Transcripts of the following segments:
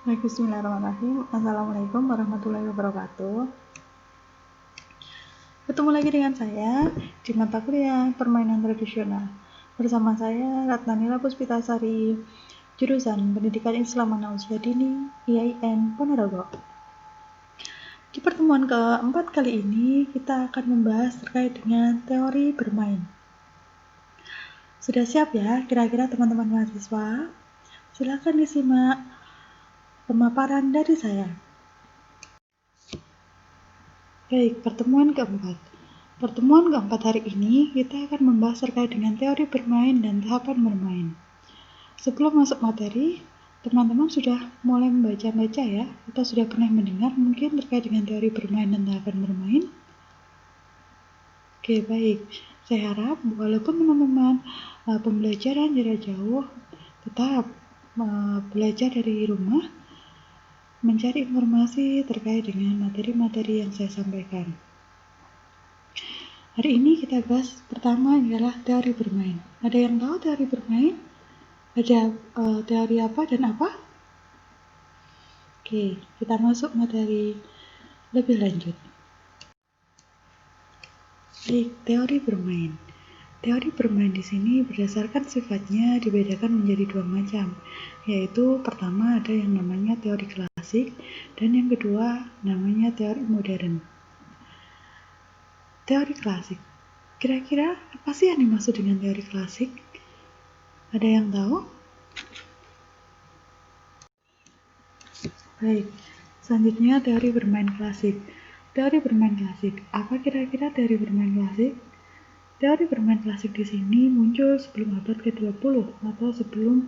Baik, bismillahirrahmanirrahim. Assalamualaikum warahmatullahi wabarakatuh. Ketemu lagi dengan saya di mata kuliah permainan tradisional. Bersama saya Ratnanila Puspitasari, jurusan Pendidikan Islam Anak Usia Dini, IAIN Ponorogo. Di pertemuan keempat kali ini, kita akan membahas terkait dengan teori bermain. Sudah siap ya kira-kira teman-teman mahasiswa? Silakan disimak pemaparan dari saya. Baik, pertemuan keempat. Pertemuan keempat hari ini kita akan membahas terkait dengan teori bermain dan tahapan bermain. Sebelum masuk materi, teman-teman sudah mulai membaca-baca ya, atau sudah pernah mendengar mungkin terkait dengan teori bermain dan tahapan bermain? Oke, baik. Saya harap walaupun teman-teman pembelajaran jarak jauh, tetap belajar dari rumah, mencari informasi terkait dengan materi-materi yang saya sampaikan. Hari ini kita bahas pertama adalah teori bermain. Ada yang tahu teori bermain? Ada teori apa dan apa? Oke, kita masuk materi lebih lanjut. Baik, teori bermain. Teori bermain di sini berdasarkan sifatnya dibedakan menjadi dua macam, yaitu pertama ada yang namanya teori klasik dan yang kedua namanya teori modern. Teori klasik. Kira-kira apa sih yang dimaksud dengan teori klasik? Ada yang tahu? Baik, selanjutnya teori bermain klasik. Teori bermain klasik. Apa kira-kira teori bermain klasik? Teori bermain klasik di sini muncul sebelum abad ke-20 atau sebelum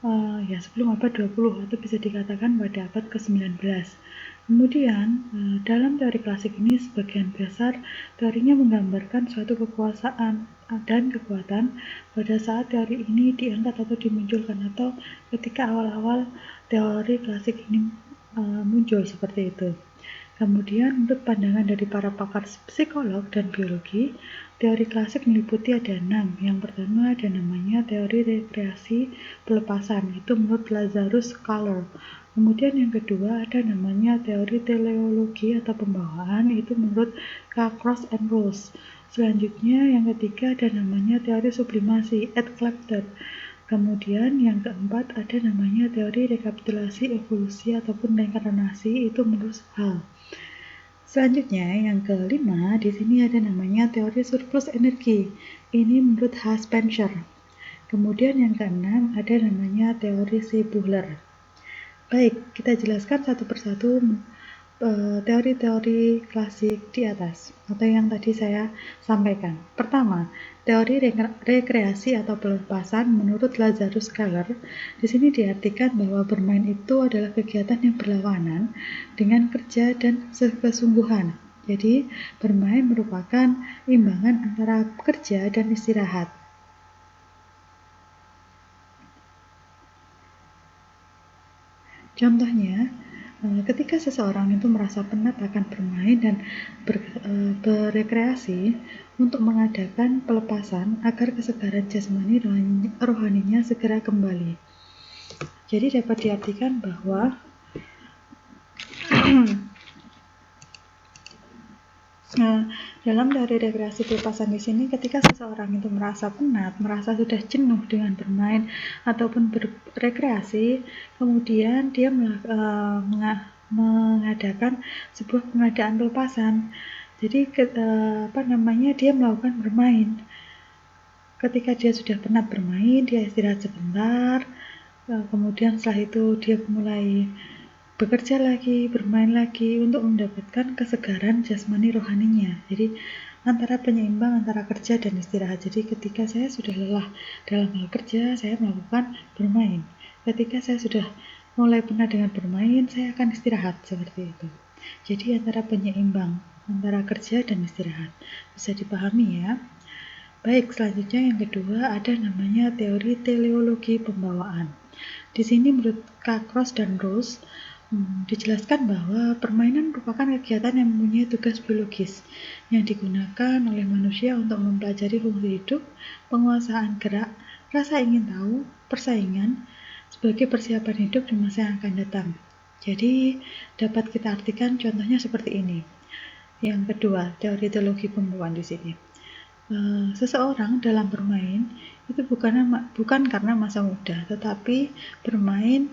abad 20 atau bisa dikatakan pada abad ke-19. Kemudian dalam teori klasik ini sebagian besar teorinya menggambarkan suatu kekuasaan dan kekuatan pada saat teori ini diangkat atau dimunculkan atau ketika awal-awal teori klasik ini muncul seperti itu. Kemudian menurut pandangan dari para pakar psikolog dan biologi, teori klasik meliputi ada 6. Yang pertama ada namanya teori rekreasi pelepasan, itu menurut Lazarus Schaller. Kemudian yang kedua ada namanya teori teleologi atau pembawaan, itu menurut Cross and Rose. Selanjutnya yang ketiga ada namanya teori sublimasi, Ed Clapton. Kemudian yang keempat ada namanya teori rekapitulasi evolusi ataupun reinkarnasi, itu menurut Hall. Selanjutnya yang kelima di sini ada namanya teori surplus energi. Ini menurut Hans Spencer. Kemudian yang keenam ada namanya teori Seebuhler. Baik, kita jelaskan satu persatu teori-teori klasik di atas atau yang tadi saya sampaikan. Pertama, teori rekreasi atau pelepasan menurut Lazarus Schaller. Di sini diartikan bahwa bermain itu adalah kegiatan yang berlawanan dengan kerja dan kesungguhan. Jadi, bermain merupakan imbangan antara kerja dan istirahat. Contohnya, ketika seseorang itu merasa penat akan bermain dan berrekreasi untuk mengadakan pelepasan agar kesegaran jasmani rohaninya segera kembali. Jadi dapat diartikan bahwa dalam teori rekreasi pelepasan di sini ketika seseorang itu merasa penat, merasa sudah jenuh dengan bermain ataupun berrekreasi, kemudian dia mengadakan sebuah pengadaan pelepasan. Jadi dia melakukan bermain. Ketika dia sudah penat bermain, dia istirahat sebentar, kemudian setelah itu dia mulai bekerja lagi, bermain lagi untuk mendapatkan kesegaran jasmani rohaninya. Jadi antara penyeimbang antara kerja dan istirahat. Jadi ketika saya sudah lelah dalam hal kerja, saya melakukan bermain. Ketika saya sudah mulai penat dengan bermain, saya akan istirahat seperti itu. Jadi antara penyeimbang antara kerja dan istirahat. Bisa dipahami ya. Baik, selanjutnya yang kedua ada namanya teori teleologi pembawaan. Di sini menurut Cross dan Rose dijelaskan bahwa permainan merupakan kegiatan yang mempunyai tugas biologis yang digunakan oleh manusia untuk mempelajari fungsi hidup, penguasaan gerak, rasa ingin tahu, persaingan, sebagai persiapan hidup di masa yang akan datang. Jadi dapat kita artikan contohnya seperti ini. Yang kedua, teori pembawaan di sini. Seseorang dalam bermain itu bukan karena masa muda, tetapi bermain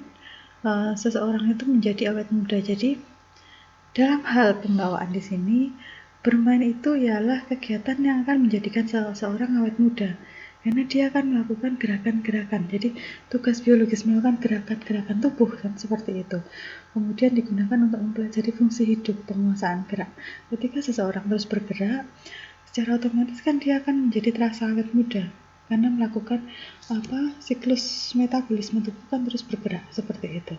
seseorang itu menjadi awet muda. Jadi dalam hal pembawaan di sini, bermain itu ialah kegiatan yang akan menjadikan seseorang awet muda, karena dia akan melakukan gerakan-gerakan. Jadi tugas biologis melakukan gerakan-gerakan tubuh kan, seperti itu. Kemudian digunakan untuk mempelajari fungsi hidup, penguasaan gerak. Ketika seseorang terus bergerak, secara otomatis kan dia akan menjadi terasa awet muda karena melakukan siklus metabolisme tubuh kan terus bergerak seperti itu.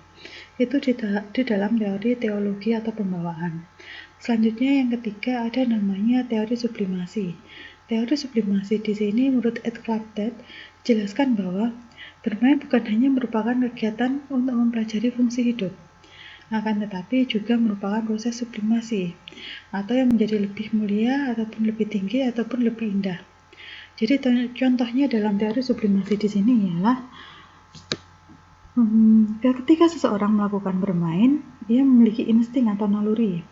Itu di dalam teologi atau pembawaan. Selanjutnya yang ketiga ada namanya teori sublimasi. Teori sublimasi di sini menurut Ed Clapett jelaskan bahwa bermain bukan hanya merupakan kegiatan untuk mempelajari fungsi hidup, akan tetapi juga merupakan proses sublimasi atau yang menjadi lebih mulia ataupun lebih tinggi ataupun lebih indah. Jadi contohnya dalam teori sublimasi di sini ialah ketika seseorang melakukan bermain, ia memiliki insting atau naluri.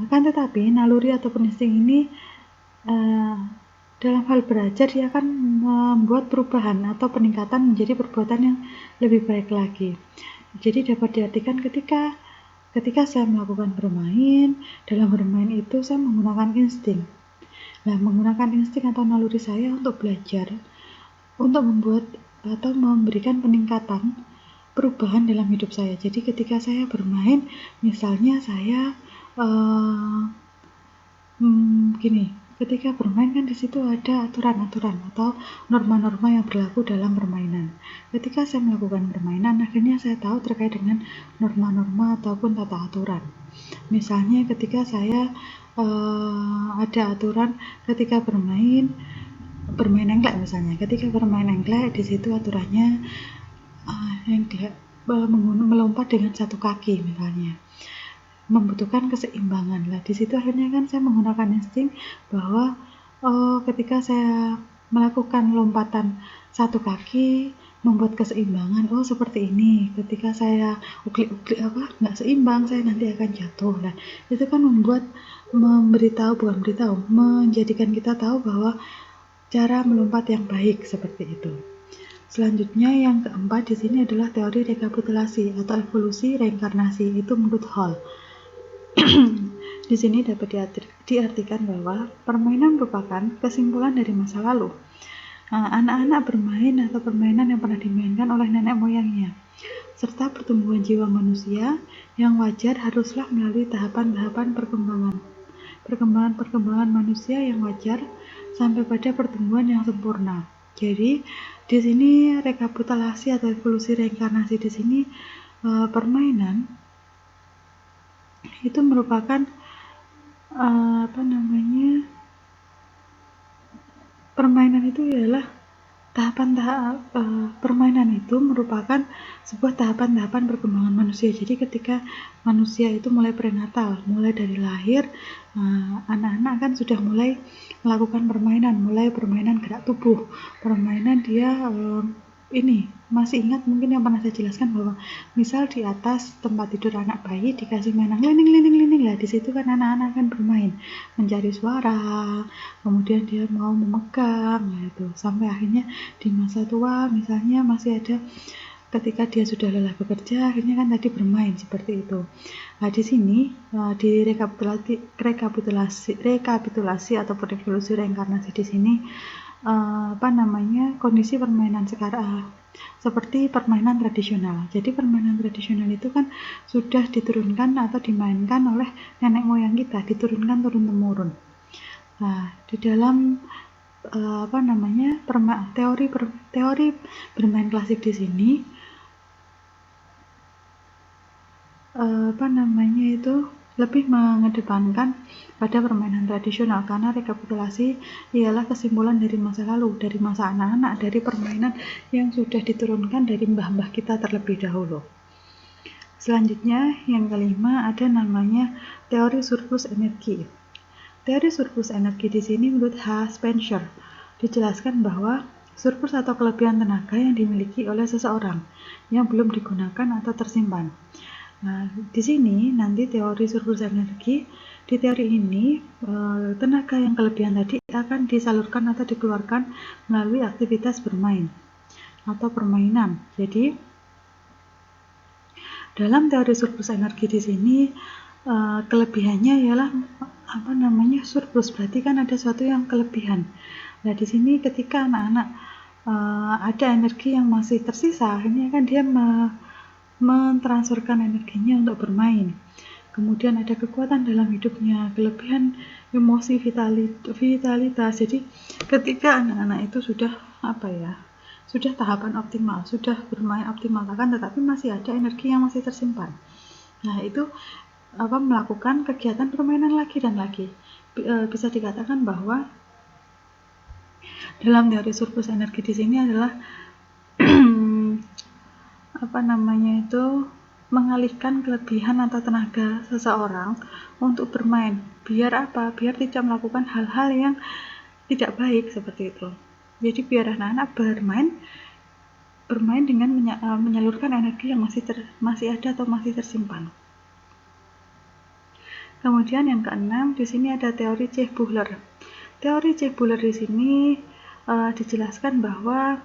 Akan tetapi naluri ataupun insting ini dalam hal belajar dia akan membuat perubahan atau peningkatan menjadi perbuatan yang lebih baik lagi. Jadi dapat diartikan ketika saya melakukan bermain, dalam bermain itu saya menggunakan insting. Nah, menggunakan insting atau naluri saya untuk belajar, untuk membuat atau memberikan peningkatan perubahan dalam hidup saya. Jadi ketika saya bermain, misalnya saya ketika bermain kan di situ ada aturan-aturan atau norma-norma yang berlaku dalam permainan. Ketika saya melakukan permainan, akhirnya saya tahu terkait dengan norma-norma ataupun tata aturan. Misalnya ketika saya ada aturan ketika bermain engklek misalnya. Ketika bermain engklek di situ aturannya engklek melompat dengan satu kaki misalnya, membutuhkan keseimbangan. Lah di situ akhirnya kan saya menggunakan insting bahwa ketika saya melakukan lompatan satu kaki membuat keseimbangan, seperti ini. Ketika saya uklik-uklik nggak seimbang, saya nanti akan jatuh. Nah itu kan menjadikan kita tahu bahwa cara melompat yang baik seperti itu. Selanjutnya yang keempat di sini adalah teori rekapitulasi atau evolusi reinkarnasi. Itu menurut Hall. Di sini dapat diartikan bahwa permainan merupakan kesimpulan dari masa lalu. Anak-anak bermain atau permainan yang pernah dimainkan oleh nenek moyangnya, serta pertumbuhan jiwa manusia yang wajar haruslah melalui tahapan-tahapan perkembangan manusia yang wajar sampai pada pertumbuhan yang sempurna. Jadi di sini rekapitulasi atau evolusi reinkarnasi di sini permainan itu merupakan permainan itu ialah permainan itu merupakan sebuah tahapan-tahapan perkembangan manusia. Jadi ketika manusia itu mulai prenatal, mulai dari lahir, anak-anak kan sudah mulai melakukan permainan gerak tubuh, permainan dia masih ingat mungkin yang pernah saya jelaskan bahwa misal di atas tempat tidur anak bayi dikasih mainan lining lah, di situ kan anak-anak kan bermain mencari suara, kemudian dia mau memegang gitu, sampai akhirnya di masa tua misalnya masih ada ketika dia sudah lelah bekerja akhirnya kan tadi bermain seperti itu. Nah di sini di rekapitulasi ataupun evolusi reinkarnasi di sini kondisi permainan sekarang seperti permainan tradisional. Jadi permainan tradisional itu kan sudah diturunkan atau dimainkan oleh nenek moyang kita, diturunkan turun-temurun. Nah, di dalam teori bermain klasik di sini lebih mengedepankan pada permainan tradisional karena rekapitulasi ialah kesimpulan dari masa lalu, dari masa anak-anak, dari permainan yang sudah diturunkan dari mbah-mbah kita terlebih dahulu. Selanjutnya yang kelima ada namanya teori surplus energi. Teori surplus energi di sini menurut H. Spencer dijelaskan bahwa surplus atau kelebihan tenaga yang dimiliki oleh seseorang yang belum digunakan atau tersimpan. Nah, di sini nanti teori surplus energi, di teori ini tenaga yang kelebihan tadi akan disalurkan atau dikeluarkan melalui aktivitas bermain atau permainan. Jadi dalam teori surplus energi di sini kelebihannya ialah surplus, berarti kan ada sesuatu yang kelebihan. Nah, di sini ketika anak-anak ada energi yang masih tersisa, ini kan dia mentransferkan energinya untuk bermain. Kemudian ada kekuatan dalam hidupnya, kelebihan emosi, vitalitas. Jadi ketika anak-anak itu sudah sudah tahapan optimal, sudah bermain optimal, tetapi masih ada energi yang masih tersimpan. Nah, itu melakukan kegiatan permainan lagi dan lagi. Bisa dikatakan bahwa dalam teori surplus energi di sini adalah mengalihkan kelebihan atau tenaga seseorang untuk bermain. Biar apa? Biar tidak melakukan hal-hal yang tidak baik seperti itu. Jadi biar anak-anak bermain dengan menyalurkan energi yang masih ada atau masih tersimpan. Kemudian yang keenam, di sini ada teori Chef-Buhler. Teori Chef-Buhler di sini dijelaskan bahwa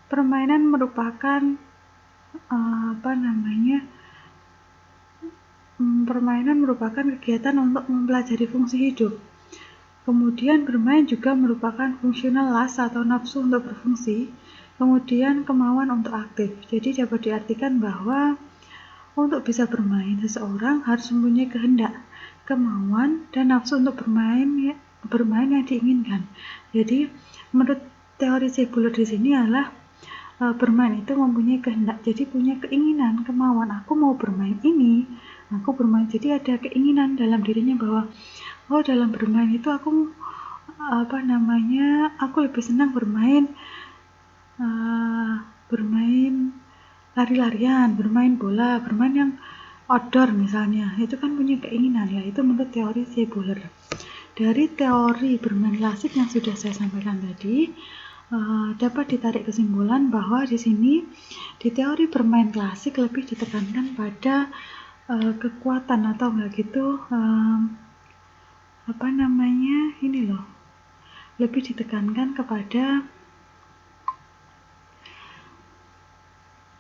permainan merupakan permainan merupakan kegiatan untuk mempelajari fungsi hidup. Kemudian bermain juga merupakan fungsional las atau nafsu untuk berfungsi, kemudian kemauan untuk aktif. Jadi dapat diartikan bahwa untuk bisa bermain, seseorang harus mempunyai kehendak, kemauan, dan nafsu untuk bermain yang diinginkan. Jadi menurut teori Chef-Buhler di sini adalah bermain itu mempunyai kehendak, jadi punya keinginan, kemauan, aku mau bermain ini, aku bermain, jadi ada keinginan dalam dirinya bahwa dalam bermain itu aku aku lebih senang bermain lari-larian, bermain bola, bermain yang outdoor misalnya, itu kan punya keinginan ya. Itu menurut teori Chef-Buhler. Dari teori bermain klasik yang sudah saya sampaikan tadi, dapat ditarik kesimpulan bahwa di sini di teori bermain klasik lebih ditekankan pada kekuatan atau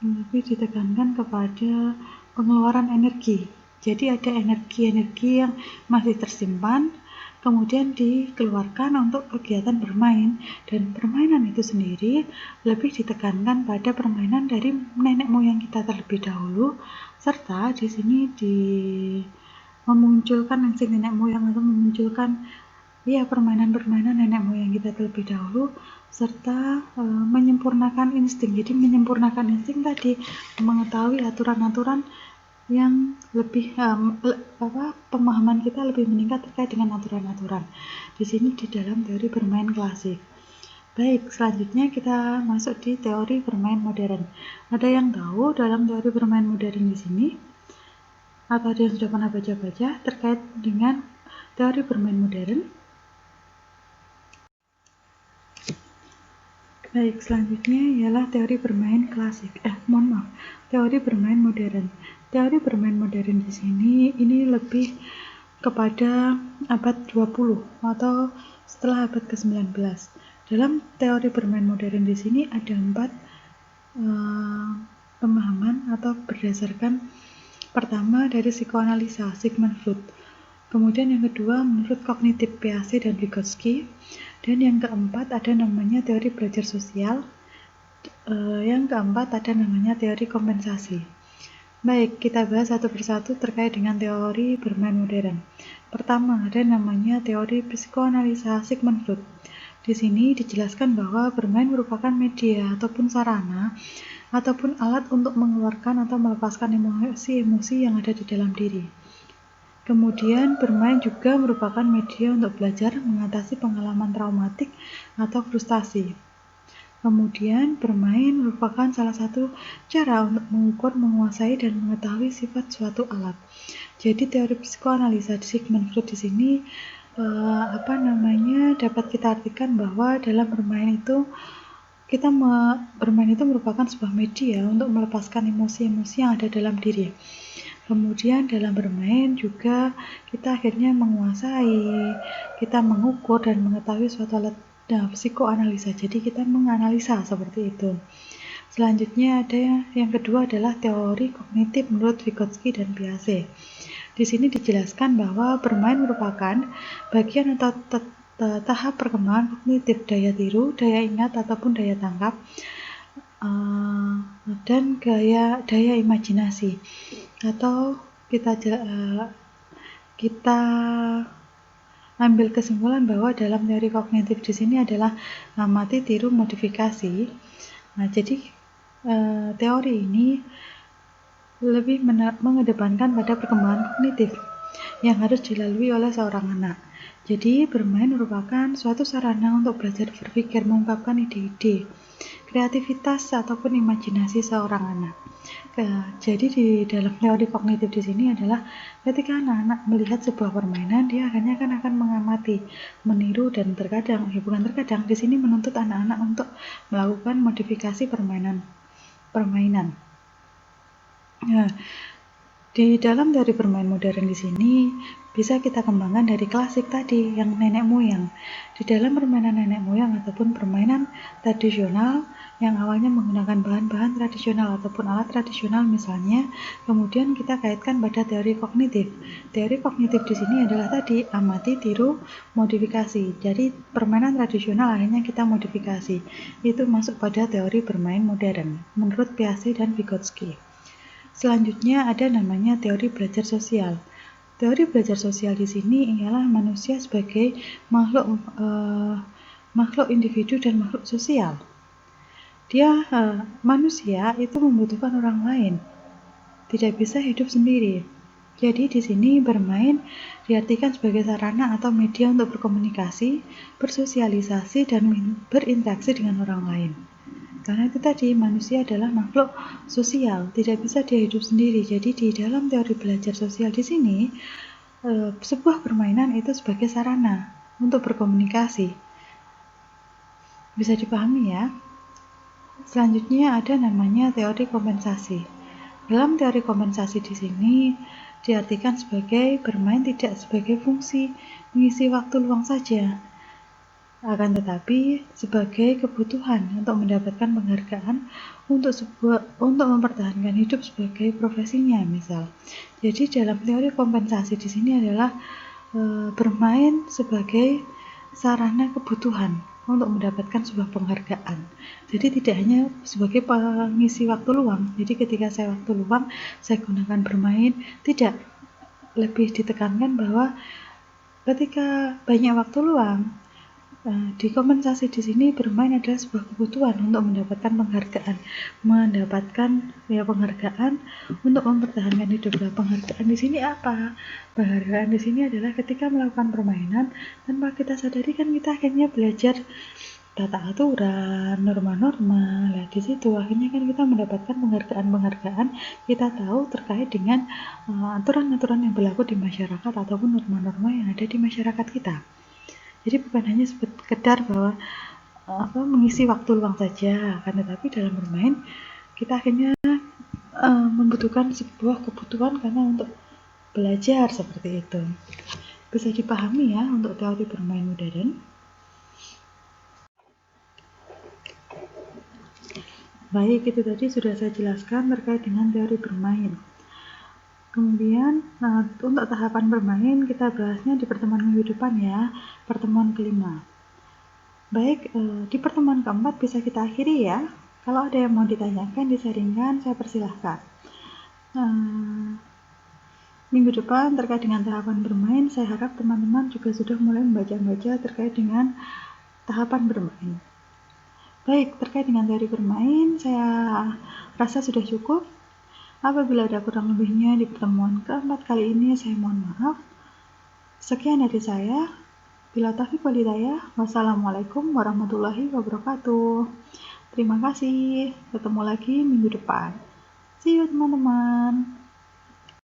lebih ditekankan kepada pengeluaran energi. Jadi ada energi-energi yang masih tersimpan, kemudian dikeluarkan untuk kegiatan bermain, dan permainan itu sendiri lebih ditekankan pada permainan dari nenek moyang kita terlebih dahulu, serta di sini memunculkan insting nenek moyang atau memunculkan permainan-permainan nenek moyang kita terlebih dahulu, serta menyempurnakan insting. Jadi menyempurnakan insting tadi, mengetahui aturan-aturan yang lebih pemahaman kita lebih meningkat terkait dengan aturan-aturan. Di sini di dalam teori bermain klasik. Baik, selanjutnya kita masuk di teori bermain modern. Ada yang tahu dalam teori bermain modern di sini? Atau ada yang sudah pernah baca-baca terkait dengan teori bermain modern? Baik, selanjutnya ialah teori bermain klasik. Teori bermain modern. Teori bermain modern di sini ini lebih kepada abad 20 atau setelah abad ke-19. Dalam teori bermain modern di sini ada 4 pemahaman atau berdasarkan pertama dari psikoanalisa Sigmund Freud. Kemudian yang kedua menurut kognitif Piaget dan Vygotsky, dan yang keempat ada namanya teori belajar sosial, yang keempat ada namanya teori kompensasi. Baik, kita bahas satu persatu terkait dengan teori bermain modern. Pertama ada namanya teori psikoanalisa Sigmund Freud. Di sini dijelaskan bahwa bermain merupakan media ataupun sarana ataupun alat untuk mengeluarkan atau melepaskan emosi-emosi yang ada di dalam diri. Kemudian bermain juga merupakan media untuk belajar mengatasi pengalaman traumatik atau frustasi. Kemudian bermain merupakan salah satu cara untuk mengukur, menguasai, dan mengetahui sifat suatu alat. Jadi teori psikoanalisa Sigmund Freud di sini dapat kita artikan bahwa dalam bermain itu bermain itu merupakan sebuah media untuk melepaskan emosi-emosi yang ada dalam diri. Kemudian dalam bermain juga kita akhirnya menguasai, kita mengukur dan mengetahui suatu alat psikoanalisa. Jadi kita menganalisa seperti itu. Selanjutnya ada yang kedua adalah teori kognitif menurut Vygotsky dan Piaget. Di sini dijelaskan bahwa bermain merupakan bagian atau tahap perkembangan kognitif, daya tiru, daya ingat ataupun daya tangkap, dan daya imajinasi. Atau kita ambil kesimpulan bahwa dalam teori kognitif di sini adalah amati, tiru, modifikasi. Nah, jadi teori ini lebih mengedepankan pada perkembangan kognitif yang harus dilalui oleh seorang anak. Jadi, bermain merupakan suatu sarana untuk belajar berpikir, mengungkapkan ide-ide, kreativitas ataupun imajinasi seorang anak. Jadi di dalam teori kognitif di sini adalah ketika anak-anak melihat sebuah permainan, dia akhirnya akan mengamati, meniru, dan bukan terkadang di sini menuntut anak-anak untuk melakukan modifikasi permainan. Nah, di dalam teori bermain modern di sini bisa kita kembangkan dari klasik tadi yang nenek moyang. Di dalam permainan nenek moyang ataupun permainan tradisional yang awalnya menggunakan bahan-bahan tradisional ataupun alat tradisional misalnya, kemudian kita kaitkan pada teori kognitif. Teori kognitif di sini adalah tadi amati, tiru, modifikasi. Jadi permainan tradisional akhirnya kita modifikasi. Itu masuk pada teori bermain modern menurut Piaget dan Vygotsky. Selanjutnya ada namanya teori belajar sosial. Teori belajar sosial di sini ialah manusia sebagai makhluk individu dan makhluk sosial. Manusia itu membutuhkan orang lain, tidak bisa hidup sendiri. Jadi di sini bermain diartikan sebagai sarana atau media untuk berkomunikasi, bersosialisasi, dan berinteraksi dengan orang lain. Karena itu tadi, manusia adalah makhluk sosial, tidak bisa dia hidup sendiri. Jadi di dalam teori belajar sosial di sini, sebuah permainan itu sebagai sarana untuk berkomunikasi. Bisa dipahami ya? Selanjutnya ada namanya teori kompensasi. Dalam teori kompensasi di sini diartikan sebagai bermain tidak sebagai fungsi mengisi waktu luang saja, akan tetapi sebagai kebutuhan untuk mendapatkan penghargaan untuk mempertahankan hidup sebagai profesinya misal. Jadi dalam teori kompensasi di sini adalah bermain sebagai sarana kebutuhan untuk mendapatkan sebuah penghargaan. Jadi tidak hanya sebagai pengisi waktu luang. Jadi ketika saya waktu luang saya gunakan bermain, tidak, lebih ditekankan bahwa ketika banyak waktu luang, di kompensasi di sini bermain adalah sebuah kebutuhan untuk mendapatkan penghargaan untuk mempertahankan hidup. Penghargaan di sini apa? Penghargaan di sini adalah ketika melakukan permainan tanpa kita sadari kan kita akhirnya belajar tata aturan, norma-norma. Di situ akhirnya kan kita mendapatkan penghargaan. Kita tahu terkait dengan aturan-aturan yang berlaku di masyarakat ataupun norma-norma yang ada di masyarakat kita. Jadi bukan hanya sekedar bahwa mengisi waktu luang saja, akan tetapi dalam bermain kita akhirnya membutuhkan sebuah kebutuhan karena untuk belajar seperti itu. Bisa dipahami ya untuk teori bermain modern. Baik, itu tadi sudah saya jelaskan terkait dengan teori bermain. Kemudian untuk tahapan bermain kita bahasnya di pertemuan minggu depan ya, pertemuan kelima. Baik, di pertemuan keempat bisa kita akhiri ya. Kalau ada yang mau ditanyakan, disaringkan, saya persilahkan. Minggu depan terkait dengan tahapan bermain, saya harap teman-teman juga sudah mulai membaca-baca terkait dengan tahapan bermain. Baik, terkait dengan teori bermain, saya rasa sudah cukup. Apabila ada kurang lebihnya di pertemuan keempat kali ini, saya mohon maaf. Sekian dari saya. Bila taufiq wal hidayah. Wassalamualaikum warahmatullahi wabarakatuh. Terima kasih. Ketemu lagi minggu depan. See you teman-teman.